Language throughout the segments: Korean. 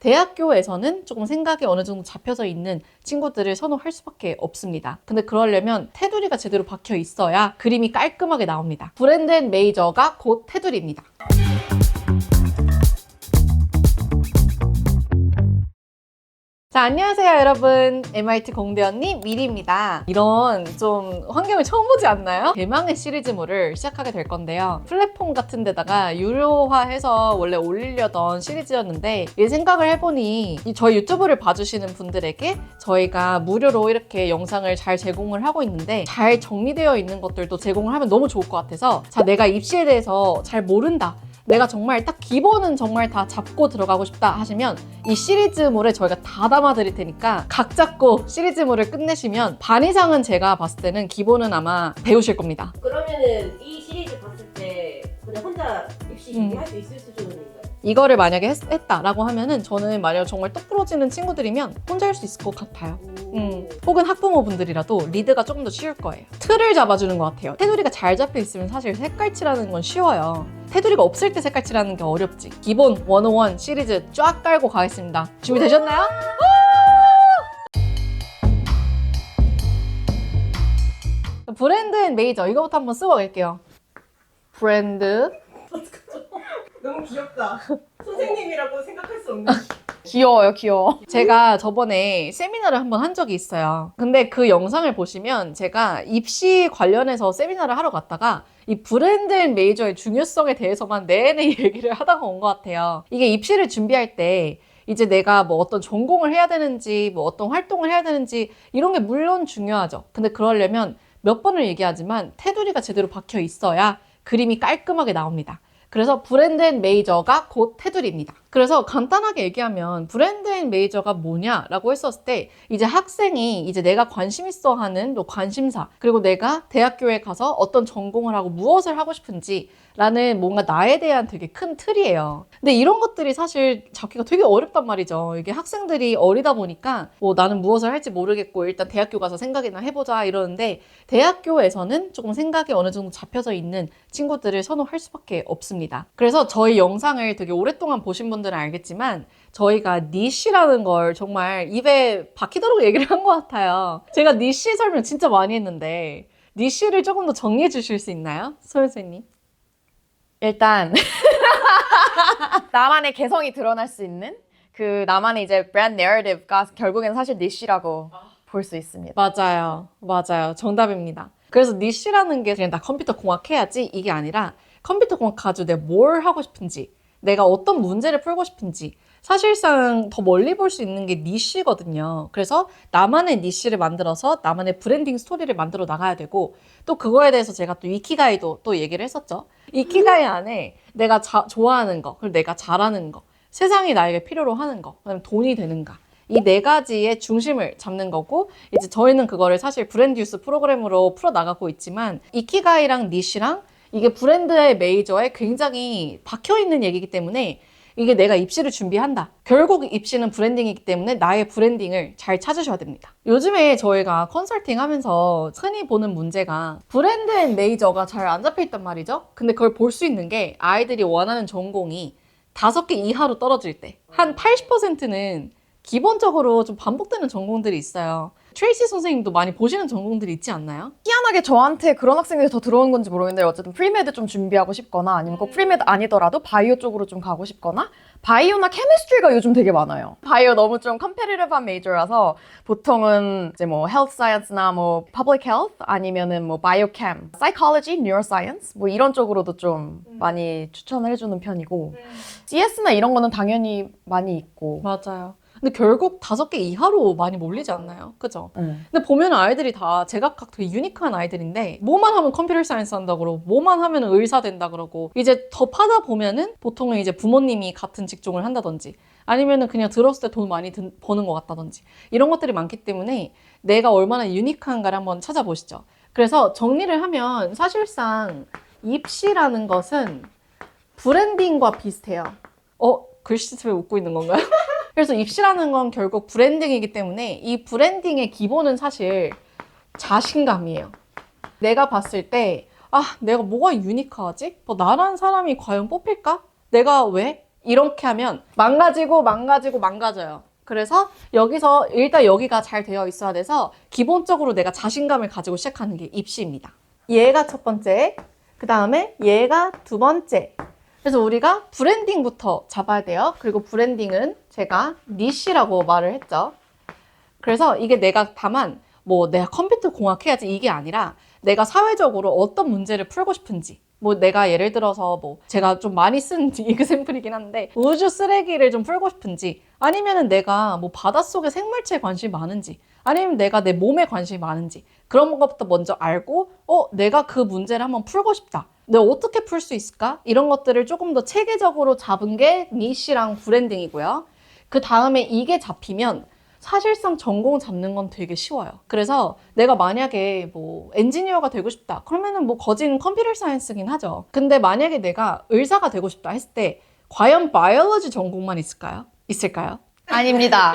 대학교에서는 조금 생각이 어느 정도 잡혀져 있는 친구들을 선호할 수밖에 없습니다. 근데 그러려면 테두리가 제대로 박혀 있어야 그림이 깔끔하게 나옵니다. 브랜드 앤 메이저가 곧 테두리입니다. 자, 안녕하세요 여러분. MIT 공대 언니 미리입니다. 이런 좀 환경을 처음 보지 않나요? 대망의 시리즈물을 시작하게 될 건데요. 플랫폼 같은 데다가 유료화해서 원래 올리려던 시리즈였는데 이 생각을 해보니 저희 유튜브를 봐주시는 분들에게 저희가 무료로 이렇게 영상을 잘 제공을 하고 있는데 잘 정리되어 있는 것들도 제공을 하면 너무 좋을 것 같아서 자, 내가 입시에 대해서 잘 모른다. 내가 정말 딱 기본은 정말 다 잡고 들어가고 싶다 하시면 이 시리즈물에 저희가 다 담아 드릴 테니까 각 잡고 시리즈물을 끝내시면 반 이상은 제가 봤을 때는 기본은 아마 배우실 겁니다. 그러면은 이 시리즈 봤을 때 그냥 혼자 입시 준비할 수 있을 수준인가요? 이거를 만약에 했다라고 하면은 저는 만약 정말 똑 부러지는 친구들이면 혼자 할 수 있을 것 같아요. 혹은 학부모분들이라도 리드가 조금 더 쉬울 거예요. 틀을 잡아주는 것 같아요. 테두리가 잘 잡혀 있으면 사실 색깔칠하는 건 쉬워요. 테두리가 없을 때 색깔칠하는 게 어렵지. 기본 101 시리즈 쫙 깔고 가겠습니다. 준비되셨나요? 브랜드 앤 메이저 이거부터 한번 쓰고 갈게요. 브랜드 너무 귀엽다. 선생님이라고 생각할 수 없는. 귀여워요, 귀여워. 제가 저번에 세미나를 한번 한 적이 있어요. 근데 그 영상을 보시면 제가 입시 관련해서 세미나를 하러 갔다가 이 브랜드 앤 메이저의 중요성에 대해서만 내내 얘기를 하다가 온 것 같아요. 이게 입시를 준비할 때 이제 내가 뭐 어떤 전공을 해야 되는지 뭐 어떤 활동을 해야 되는지 이런 게 물론 중요하죠. 근데 그러려면 몇 번을 얘기하지만 테두리가 제대로 박혀 있어야 그림이 깔끔하게 나옵니다. 그래서 브랜드 앤 메이저가 곧 테두리입니다. 그래서 간단하게 얘기하면 브랜드 앤 메이저가 뭐냐라고 했었을 때 이제 학생이 이제 내가 관심 있어 하는 뭐 관심사 그리고 내가 대학교에 가서 어떤 전공을 하고 무엇을 하고 싶은지 라는 뭔가 나에 대한 되게 큰 틀이에요. 근데 이런 것들이 사실 잡기가 되게 어렵단 말이죠. 이게 학생들이 어리다 보니까 뭐 나는 무엇을 할지 모르겠고 일단 대학교 가서 생각이나 해보자 이러는데 대학교에서는 조금 생각이 어느 정도 잡혀져 있는 친구들을 선호할 수밖에 없습니다. 그래서 저희 영상을 되게 오랫동안 보신 분들은 알겠지만 저희가 니쉬라는 걸 정말 입에 박히도록 얘기를 한 것 같아요. 제가 니쉬 설명 진짜 많이 했는데 니쉬를 조금 더 정리해 주실 수 있나요? 소 선생님. 일단 나만의 개성이 드러날 수 있는 그 나만의 이제 브랜드 내러티브가 결국엔 사실 니쉬라고 볼 수 있습니다. 맞아요. 맞아요. 정답입니다. 그래서 니쉬라는 게 그냥 나 컴퓨터 공학 해야지 이게 아니라 컴퓨터 공학 가지고 내가 뭘 하고 싶은지 내가 어떤 문제를 풀고 싶은지 사실상 더 멀리 볼 수 있는 게 니쉬거든요. 그래서 나만의 니쉬를 만들어서 나만의 브랜딩 스토리를 만들어 나가야 되고 또 그거에 대해서 제가 또 이키가이도 또 얘기를 했었죠. 이키가이 안에 내가 좋아하는 거, 그리고 내가 잘하는 거, 세상이 나에게 필요로 하는 거, 그다음에 돈이 되는가. 이 네 가지의 중심을 잡는 거고 이제 저희는 그거를 사실 브랜디우스 프로그램으로 풀어 나가고 있지만 이키가이랑 니쉬랑 이게 브랜드의 메이저에 굉장히 박혀있는 얘기이기 때문에 이게 내가 입시를 준비한다. 결국 입시는 브랜딩이기 때문에 나의 브랜딩을 잘 찾으셔야 됩니다. 요즘에 저희가 컨설팅 하면서 흔히 보는 문제가 브랜드 앤 메이저가 잘 안 잡혀 있단 말이죠. 근데 그걸 볼 수 있는 게 아이들이 원하는 전공이 5개 이하로 떨어질 때 한 80%는 기본적으로 좀 반복되는 전공들이 있어요. 트레이시 선생님도 많이 보시는 전공들이 있지 않나요? 희한하게 저한테 그런 학생들이 더 들어오는 건지 모르겠는데 어쨌든 프리메드 좀 준비하고 싶거나 아니면 꼭 프리메드 아니더라도 바이오 쪽으로 좀 가고 싶거나 바이오나 케미스트리가 요즘 되게 많아요. 바이오 너무 좀 컴페티티브한 메이저라서 보통은 이제 뭐 헬스 사이언스나 뭐 퍼블릭 헬스 아니면은 뭐 바이오캠, 사이콜로지, 뉴로사이언스 뭐 이런 쪽으로도 좀 많이 추천을 해주는 편이고 CS나 이런 거는 당연히 많이 있고 맞아요. 근데 결국 5개 이하로 많이 몰리지 않나요? 그죠? 응. 근데 보면 아이들이 다 제각각 되게 유니크한 아이들인데 뭐만 하면 컴퓨터 사이언스 한다 그러고 뭐만 하면 의사 된다 그러고 이제 더 파다 보면은 보통은 이제 부모님이 같은 직종을 한다든지 아니면은 그냥 들었을 때 돈 많이 버는 것 같다든지 이런 것들이 많기 때문에 내가 얼마나 유니크한가를 한번 찾아보시죠. 그래서 정리를 하면 사실상 입시라는 것은 브랜딩과 비슷해요. 글씨 왜 웃고 있는 건가요? 그래서 입시라는 건 결국 브랜딩이기 때문에 이 브랜딩의 기본은 사실 자신감이에요. 내가 봤을 때 내가 뭐가 유니크하지? 뭐 나란 사람이 과연 뽑힐까? 내가 왜? 이렇게 하면 망가져요. 그래서 여기서 일단 여기가 잘 되어 있어야 돼서 기본적으로 내가 자신감을 가지고 시작하는 게 입시입니다. 얘가 첫 번째, 그 다음에 얘가 두 번째. 그래서 우리가 브랜딩부터 잡아야 돼요. 그리고 브랜딩은 제가 니시라고 말을 했죠. 그래서 이게 내가 다만 뭐 내가 컴퓨터 공학해야지 이게 아니라 내가 사회적으로 어떤 문제를 풀고 싶은지, 뭐 내가 예를 들어서 뭐 제가 좀 많이 쓴 이그샘플이긴 한데 우주 쓰레기를 좀 풀고 싶은지, 아니면은 내가 뭐 바닷속의 생물체에 관심이 많은지, 아니면 내가 내 몸에 관심이 많은지, 그런 것부터 먼저 알고 내가 그 문제를 한번 풀고 싶다. 내가 어떻게 풀 수 있을까? 이런 것들을 조금 더 체계적으로 잡은 게 니시랑 브랜딩이고요. 그 다음에 이게 잡히면 사실상 전공 잡는 건 되게 쉬워요. 그래서 내가 만약에 뭐 엔지니어가 되고 싶다. 그러면은 뭐 거진 컴퓨터 사이언스긴 하죠. 근데 만약에 내가 의사가 되고 싶다 했을 때 과연 바이올로지 전공만 있을까요? 아닙니다.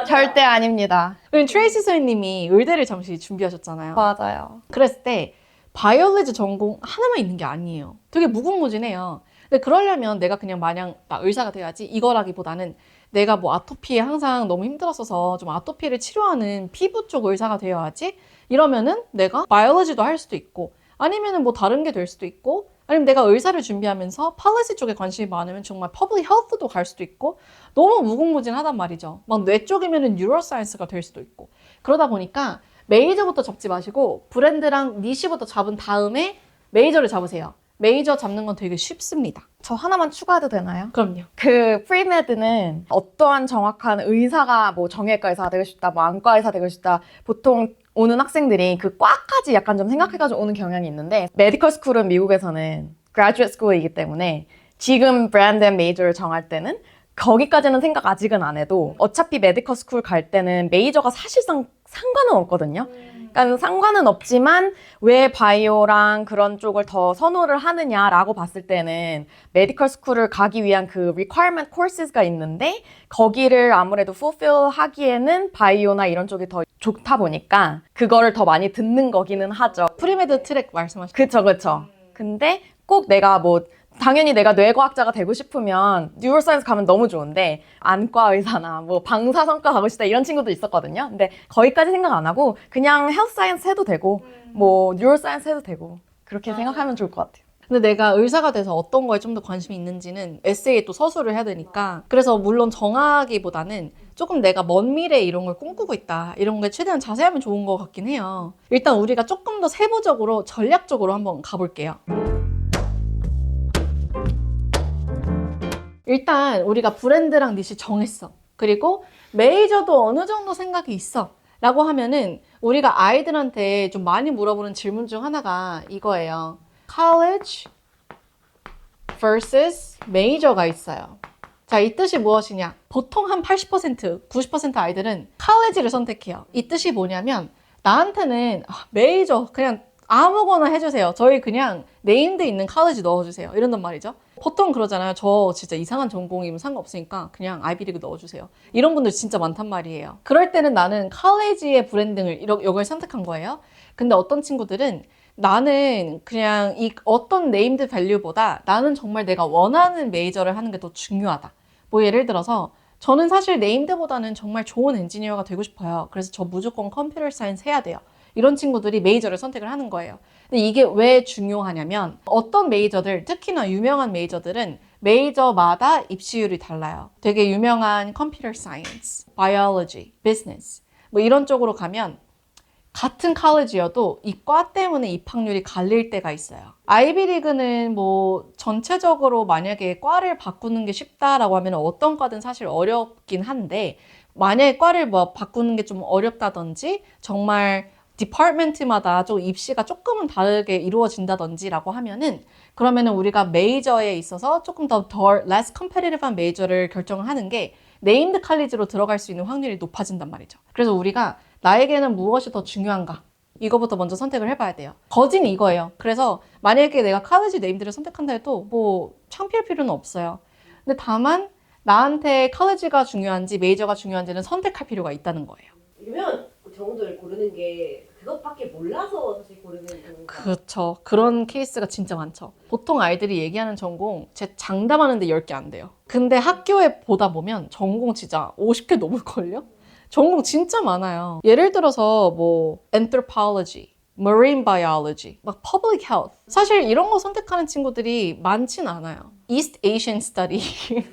절대 아닙니다. 왜냐면 트레이시 선생님이 의대를 잠시 준비하셨잖아요. 맞아요. 그랬을 때 바이올로지 전공 하나만 있는 게 아니에요. 되게 무궁무진해요. 근데 그러려면 내가 그냥 마냥 나 의사가 돼야지 이거라기보다는 내가 뭐 아토피에 항상 너무 힘들었어서 좀 아토피를 치료하는 피부 쪽 의사가 되어야지, 이러면은 내가 바이올로지도 할 수도 있고, 아니면은 뭐 다른 게 될 수도 있고, 아니면 내가 의사를 준비하면서 팔리시 쪽에 관심이 많으면 정말 퍼블릭 헬스도 갈 수도 있고, 너무 무궁무진하단 말이죠. 막 뇌 쪽이면은 뉴로사이언스가 될 수도 있고. 그러다 보니까 메이저부터 잡지 마시고 브랜드랑 니시부터 잡은 다음에 메이저를 잡으세요. 메이저 잡는 건 되게 쉽습니다. 저 하나만 추가해도 되나요? 그럼요. 그 프리메드는 어떠한 정확한 의사가 뭐 정형외과 의사가 되고 싶다, 뭐 안과 의사 되고 싶다, 보통 오는 학생들이 그 과까지 약간 좀 생각해가지고 오는 경향이 있는데, 메디컬 스쿨은 미국에서는 graduate school이기 때문에 지금 브랜드 앤 메이저를 정할 때는 거기까지는 생각 아직은 안 해도 어차피 메디컬 스쿨 갈 때는 메이저가 사실상 상관은 없거든요. 그러니까 상관은 없지만 왜 바이오랑 그런 쪽을 더 선호를 하느냐라고 봤을 때는 메디컬 스쿨을 가기 위한 그 requirement courses가 있는데 거기를 아무래도 fulfill 하기에는 바이오나 이런 쪽이 더 좋다 보니까 그거를 더 많이 듣는 거기는 하죠. 프리메드 트랙 말씀하신 그쵸. 근데 꼭 내가 뭐 당연히 내가 뇌과학자가 되고 싶으면 뉴로사이언스 가면 너무 좋은데 안과 의사나 뭐 방사선과 가고 싶다 이런 친구도 있었거든요. 근데 거기까지 생각 안 하고 그냥 헬스 사이언스 해도 되고 뭐 뉴로사이언스 해도 되고 그렇게 생각하면 좋을 것 같아요. 근데 내가 의사가 돼서 어떤 거에 좀 더 관심이 있는지는 에세이에 또 서술을 해야 되니까, 그래서 물론 정하기보다는 조금 내가 먼 미래에 이런 걸 꿈꾸고 있다, 이런 게 최대한 자세하면 좋은 것 같긴 해요. 일단 우리가 조금 더 세부적으로 전략적으로 한번 가볼게요. 일단 우리가 브랜드랑 니시 정했어. 그리고 메이저도 어느 정도 생각이 있어 라고 하면은 우리가 아이들한테 좀 많이 물어보는 질문 중 하나가 이거예요. college versus major가 있어요. 자, 이 뜻이 무엇이냐? 보통 한 80%, 90% 아이들은 college를 선택해요. 이 뜻이 뭐냐면 나한테는 메이저 그냥 아무거나 해주세요. 저희 그냥 네임드 있는 college 넣어주세요. 이런단 말이죠. 보통 그러잖아요. 저 진짜 이상한 전공이면 상관없으니까 그냥 아이비리그 넣어주세요. 이런 분들 진짜 많단 말이에요. 그럴 때는 나는 college 브랜딩을 이걸 선택한 거예요. 근데 어떤 친구들은 나는 그냥 이 어떤 네임드 밸류보다 나는 정말 내가 원하는 메이저를 하는 게 더 중요하다. 뭐 예를 들어서 저는 사실 네임드보다는 정말 좋은 엔지니어가 되고 싶어요. 그래서 저 무조건 컴퓨터 사이언스 해야 돼요. 이런 친구들이 메이저를 선택을 하는 거예요. 근데 이게 왜 중요하냐면 어떤 메이저들, 특히나 유명한 메이저들은 메이저마다 입시율이 달라요. 되게 유명한 컴퓨터 사이언스, 바이올로지, 비즈니스 뭐 이런 쪽으로 가면 같은 컬리지여도 이 과 때문에 입학률이 갈릴 때가 있어요. 아이비리그는 뭐 전체적으로 만약에 과를 바꾸는 게 쉽다라고 하면 어떤 과든 사실 어렵긴 한데, 만약에 과를 뭐 바꾸는 게 좀 어렵다든지 정말 디파트먼트마다 좀 입시가 조금은 다르게 이루어진다든지라고 하면은, 그러면은 우리가 메이저에 있어서 조금 더 less competitive한 메이저를 결정을 하는 게 네임드 칼리지로 들어갈 수 있는 확률이 높아진단 말이죠. 그래서 우리가 나에게는 무엇이 더 중요한가? 이거부터 먼저 선택을 해봐야 돼요. 거진 이거예요. 그래서 만약에 내가 칼리지 네임드를 선택한다 해도 뭐 창피할 필요는 없어요. 근데 다만 나한테 칼리지가 중요한지 메이저가 중요한지는 선택할 필요가 있다는 거예요. 이러면 정도를 고르는 게 그것밖에 몰라서 사실 고르는 경우가 그렇죠. 그런 케이스가 진짜 많죠. 보통 아이들이 얘기하는 전공 제 장담하는데 10개 안 돼요. 근데 학교에 보다 보면 전공 진짜 50개 넘을걸요? 전공 진짜 많아요. 예를 들어서 뭐 anthropology, marine biology, 막 public health. 사실 이런 거 선택하는 친구들이 많진 않아요. East Asian Study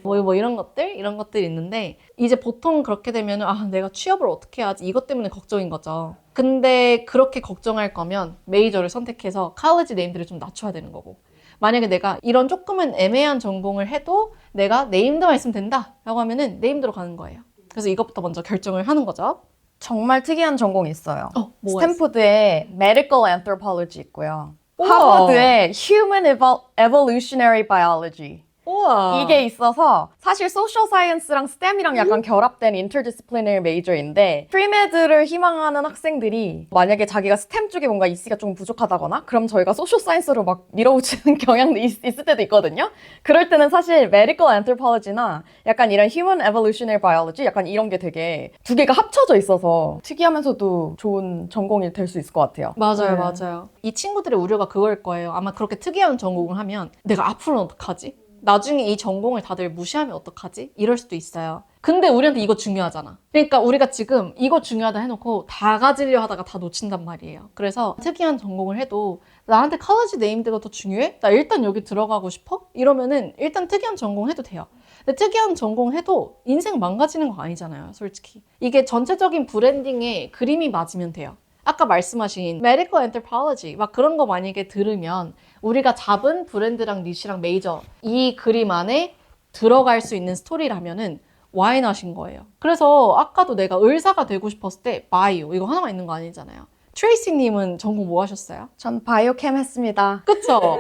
뭐 이런 것들이 있는데 이제 보통 그렇게 되면 아 내가 취업을 어떻게 하지 이것 때문에 걱정인 거죠. 근데 그렇게 걱정할 거면 메이저를 선택해서 college 네임들을 좀 낮춰야 되는 거고 만약에 내가 이런 조금은 애매한 전공을 해도 내가 네임드만 있으면 된다 라고 하면은 네임드로 가는 거예요. 그래서 이것부터 먼저 결정을 하는 거죠. 정말 특이한 전공이 있어요. 뭐가 스탠포드에 Medical Anthropology 있고요. 우와. 하버드에 Human Evolutionary Biology. 우와. 이게 있어서 사실 소셜 사이언스랑 STEM이랑 약간 결합된 인터디스플리너리 메이저인데 프리메드를 희망하는 학생들이 만약에 자기가 스템 쪽에 뭔가 이씨가 좀 부족하다거나 그럼 저희가 소셜 사이언스로 막 밀어붙이는 경향도 있을 때도 있거든요. 그럴 때는 사실 메디컬 안트로폴로지나 약간 이런 휴먼 에볼루셔너리 바이올로지 약간 이런 게 되게 두 개가 합쳐져 있어서 특이하면서도 좋은 전공이 될 수 있을 것 같아요. 맞아요, 네. 맞아요. 이 친구들의 우려가 그거일 거예요. 아마 그렇게 특이한 전공을 하면 내가 앞으로는 어떡하지? 나중에 이 전공을 다들 무시하면 어떡하지? 이럴 수도 있어요. 근데 우리한테 이거 중요하잖아. 그러니까 우리가 지금 이거 중요하다 해놓고 다 가지려 하다가 다 놓친단 말이에요. 그래서 특이한 전공을 해도 나한테 college 네임드가 더 중요해? 나 일단 여기 들어가고 싶어? 이러면은 일단 특이한 전공 해도 돼요. 근데 특이한 전공 해도 인생 망가지는 거 아니잖아요, 솔직히. 이게 전체적인 브랜딩에 그림이 맞으면 돼요. 아까 말씀하신 medical anthropology 막 그런 거 만약에 들으면 우리가 잡은 브랜드랑 니시랑 메이저 이 그림 안에 들어갈 수 있는 스토리라면은 why not인 거예요. 그래서 아까도 내가 의사가 되고 싶었을 때 바이오 이거 하나만 있는 거 아니잖아요. 트레이시님은 전공 뭐 하셨어요? 전 바이오캠 했습니다. 그쵸?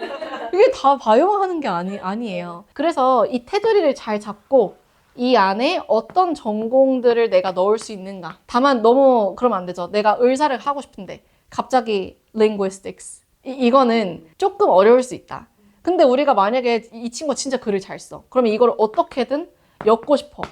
이게 다 바이오 하는 게 아니에요. 그래서 이 테두리를 잘 잡고 이 안에 어떤 전공들을 내가 넣을 수 있는가. 다만 너무 그러면 안 되죠. 내가 의사를 하고 싶은데 갑자기 linguistics. 이거는 조금 어려울 수 있다. 근데 우리가 만약에 이 친구가 진짜 글을 잘 써. 그러면 이걸 어떻게든 엮고 싶어.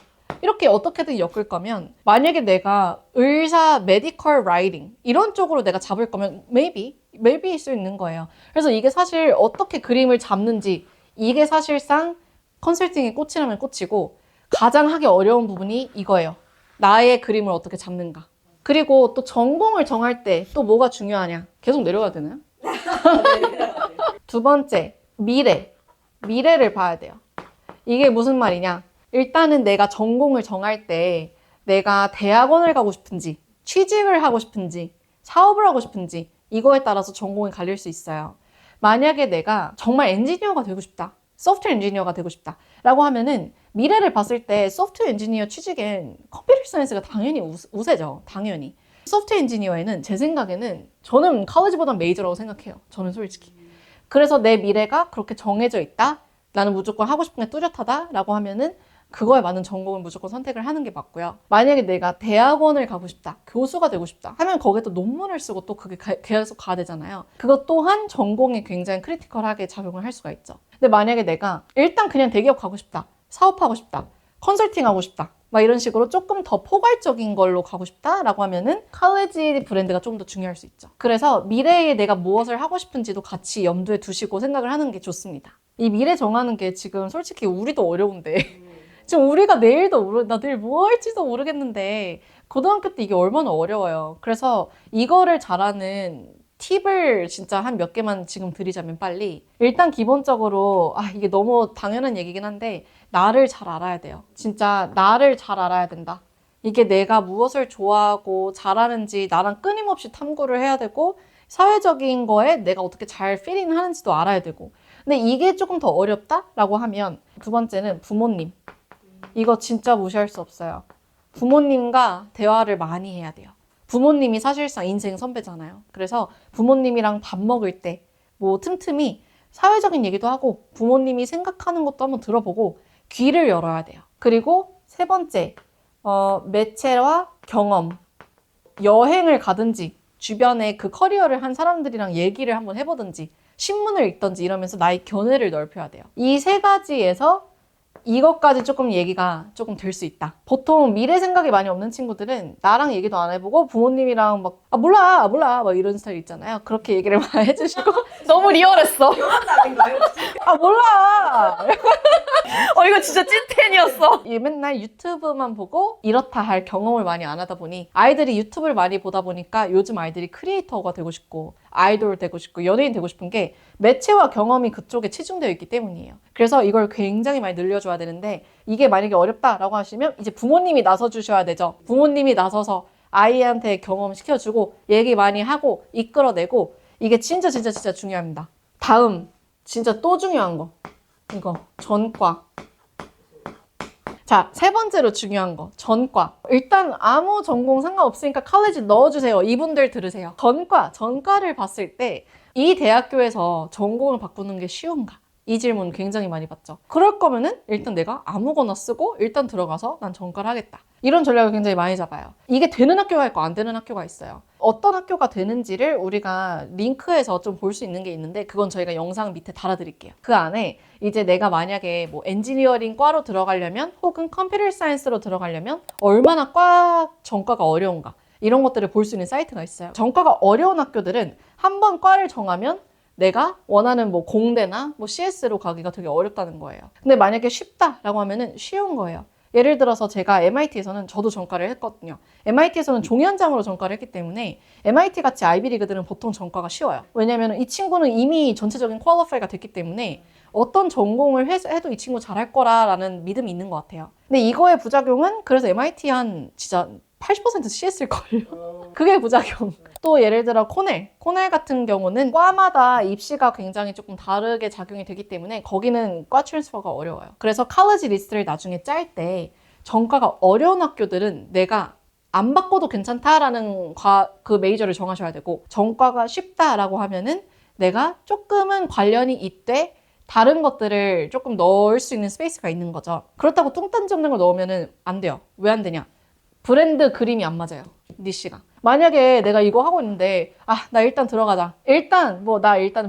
이렇게 어떻게든 엮을 거면 만약에 내가 의사, medical writing 이런 쪽으로 내가 잡을 거면 maybe일 수 있는 거예요. 그래서 이게 사실 어떻게 그림을 잡는지 이게 사실상 컨설팅의 꽃이라면 꽃이고 가장 하기 어려운 부분이 이거예요. 나의 그림을 어떻게 잡는가. 그리고 또 전공을 정할 때 또 뭐가 중요하냐. 계속 내려가야 되나요? 두 번째, 미래를 봐야 돼요. 이게 무슨 말이냐. 일단은 내가 전공을 정할 때 내가 대학원을 가고 싶은지, 취직을 하고 싶은지, 사업을 하고 싶은지 이거에 따라서 전공이 갈릴 수 있어요. 만약에 내가 정말 엔지니어가 되고 싶다. 소프트웨어 엔지니어가 되고 싶다. 라고 하면은 미래를 봤을 때 소프트웨어 엔지니어 취직엔 컴퓨터 사이언스가 당연히 우세죠. 당연히. 소프트웨어 엔지니어에는 제 생각에는 저는 college 메이저라고 생각해요. 저는 솔직히. 그래서 내 미래가 그렇게 정해져 있다. 나는 무조건 하고 싶은 게 뚜렷하다. 라고 하면은 그거에 맞는 전공을 무조건 선택을 하는 게 맞고요. 만약에 내가 대학원을 가고 싶다. 교수가 되고 싶다. 하면 거기에 또 논문을 쓰고 또 그게 계속 가야 되잖아요. 그것 또한 전공에 굉장히 크리티컬하게 작용을 할 수가 있죠. 근데 만약에 내가 일단 그냥 대기업 가고 싶다. 사업하고 싶다. 컨설팅 하고 싶다. 막 이런 식으로 조금 더 포괄적인 걸로 가고 싶다라고 하면은 칼레지 브랜드가 좀 더 중요할 수 있죠. 그래서 미래에 내가 무엇을 하고 싶은지도 같이 염두에 두시고 생각을 하는 게 좋습니다. 이 미래 정하는 게 지금 솔직히 우리도 어려운데 지금 우리가 나 내일 뭐 할지도 모르겠는데 고등학교 때 이게 얼마나 어려워요. 그래서 이거를 잘하는 팁을 진짜 한 몇 개만 지금 드리자면 빨리 일단 기본적으로 이게 너무 당연한 얘기긴 한데 나를 잘 알아야 돼요. 진짜 나를 잘 알아야 된다. 이게 내가 무엇을 좋아하고 잘하는지 나랑 끊임없이 탐구를 해야 되고 사회적인 거에 내가 어떻게 잘 필인 하는지도 알아야 되고 근데 이게 조금 더 어렵다라고 하면 두 번째는 부모님. 이거 진짜 무시할 수 없어요. 부모님과 대화를 많이 해야 돼요. 부모님이 사실상 인생 선배잖아요. 그래서 부모님이랑 밥 먹을 때 뭐 틈틈이 사회적인 얘기도 하고 부모님이 생각하는 것도 한번 들어보고 귀를 열어야 돼요. 그리고 세 번째, 매체와 경험. 여행을 가든지 주변에 그 커리어를 한 사람들이랑 얘기를 한번 해보든지 신문을 읽든지 이러면서 나의 견해를 넓혀야 돼요. 이 세 가지에서 이것까지 조금 얘기가 조금 될 수 있다. 보통 미래 생각이 많이 없는 친구들은 나랑 얘기도 안 해보고 부모님이랑 막 몰라 막 이런 스타일 있잖아요. 그렇게 얘기를 많이 해주시고 너무 리얼했어. 경험담인가요? 몰라 이거 진짜 찐텐이었어. 얘 맨날 유튜브만 보고 이렇다 할 경험을 많이 안 하다 보니 아이들이 유튜브를 많이 보다 보니까 요즘 아이들이 크리에이터가 되고 싶고 아이돌 되고 싶고 연예인 되고 싶은 게 매체와 경험이 그쪽에 치중되어 있기 때문이에요. 그래서 이걸 굉장히 많이 늘려줘야 되는데 이게 만약에 어렵다라고 하시면 이제 부모님이 나서 주셔야 되죠. 부모님이 나서서 아이한테 경험 시켜주고 얘기 많이 하고 이끌어내고 이게 진짜 중요합니다. 다음 진짜 또 중요한 거 이거 전과. 자, 세 번째로 중요한 거 전과. 일단 아무 전공 상관없으니까 칼리지 넣어주세요. 이분들 들으세요. 전과를 봤을 때 이 대학교에서 전공을 바꾸는 게 쉬운가? 이 질문 굉장히 많이 받죠. 그럴 거면은 일단 내가 아무거나 쓰고 일단 들어가서 난 전과를 하겠다. 이런 전략을 굉장히 많이 잡아요. 이게 되는 학교가 있고 안 되는 학교가 있어요. 어떤 학교가 되는지를 우리가 링크에서 좀 볼 수 있는 게 있는데 그건 저희가 영상 밑에 달아드릴게요. 그 안에 이제 내가 만약에 뭐 엔지니어링 과로 들어가려면 혹은 컴퓨터 사이언스로 들어가려면 얼마나 전과가 어려운가 이런 것들을 볼 수 있는 사이트가 있어요. 전과가 어려운 학교들은 한번 과를 정하면 내가 원하는 뭐 공대나 뭐 CS로 가기가 되게 어렵다는 거예요. 근데 만약에 쉽다라고 하면은 쉬운 거예요. 예를 들어서 제가 MIT에서는 저도 전과를 했거든요. MIT에서는 종이현장으로 전과를 했기 때문에 MIT 같이 아이비리그들은 보통 전과가 쉬워요. 왜냐면 이 친구는 이미 전체적인 퀄리파이가 됐기 때문에 어떤 전공을 해도 이 친구 잘할 거라는 믿음이 있는 것 같아요. 근데 이거의 부작용은 그래서 MIT 한 진짜 80% CS일걸요. 그게 부작용. 또 예를 들어 코넬 같은 경우는 과마다 입시가 굉장히 조금 다르게 작용이 되기 때문에 거기는 과 트랜스퍼가 어려워요. 그래서 칼리지 리스트를 나중에 짤 때 전과가 어려운 학교들은 내가 안 바꿔도 괜찮다라는 그 메이저를 정하셔야 되고 전과가 쉽다라고 하면은 내가 조금은 관련이 있되 다른 것들을 조금 넣을 수 있는 스페이스가 있는 거죠. 그렇다고 뚱딴지 없는 걸 넣으면은 안 돼요. 왜 안 되냐? 브랜드 그림이 안 맞아요. 니씨가. 만약에 내가 이거 하고 있는데 나 일단 들어가자. 일단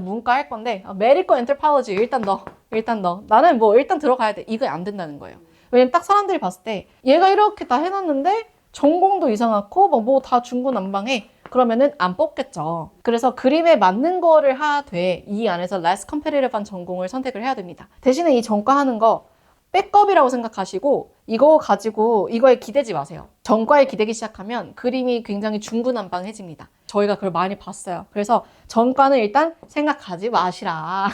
문과 할 건데 메디컬 엔터프라이즈 일단 넣어. 나는 뭐 일단 들어가야 돼. 이거 안 된다는 거예요. 왜냐면 딱 사람들이 봤을 때 얘가 이렇게 다 해놨는데 전공도 이상하고 뭐 다 중구난방해. 그러면은 안 뽑겠죠. 그래서 그림에 맞는 거를 하되 이 안에서 less competitive한 전공을 선택을 해야 됩니다. 대신에 이 전과 하는 거 백업이라고 생각하시고 이거 가지고 이거에 기대지 마세요. 전과에 기대기 시작하면 그림이 굉장히 중구난방해집니다. 저희가 그걸 많이 봤어요. 그래서 전과는 일단 생각하지 마시라.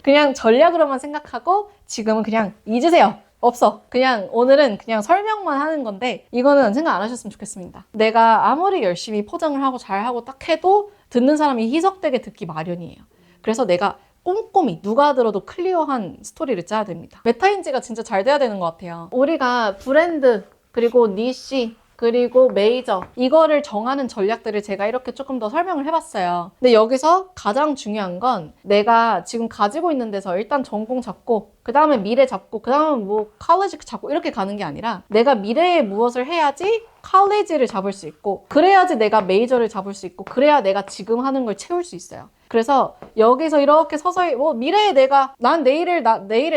그냥 전략으로만 생각하고 지금은 그냥 잊으세요. 없어. 그냥 오늘은 그냥 설명만 하는 건데 이거는 생각 안 하셨으면 좋겠습니다. 내가 아무리 열심히 포장을 하고 잘하고 딱 해도 듣는 사람이 희석되게 듣기 마련이에요. 그래서 내가 꼼꼼히 누가 들어도 클리어한 스토리를 짜야 됩니다. 메타인지가 진짜 잘 돼야 되는 것 같아요. 우리가 브랜드 그리고 니시 그리고 메이저 이거를 정하는 전략들을 제가 이렇게 조금 더 설명을 해봤어요. 근데 여기서 가장 중요한 건 내가 지금 가지고 있는 데서 일단 전공 잡고 그 다음에 미래 잡고 그 다음에 뭐 칼리지 잡고 이렇게 가는 게 아니라 내가 미래에 무엇을 해야지 칼리지를 잡을 수 있고 그래야지 내가 메이저를 잡을 수 있고 그래야 내가 지금 하는 걸 채울 수 있어요. 그래서 여기서 이렇게 서서히 미래의 난 내일의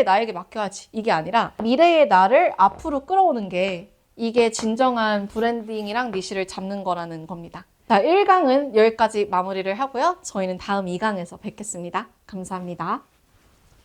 나에게 맡겨야지 이게 아니라 미래의 나를 앞으로 끌어오는 게 이게 진정한 브랜딩이랑 니시를 잡는 거라는 겁니다. 자, 1강은 여기까지 마무리를 하고요. 저희는 다음 2강에서 뵙겠습니다. 감사합니다.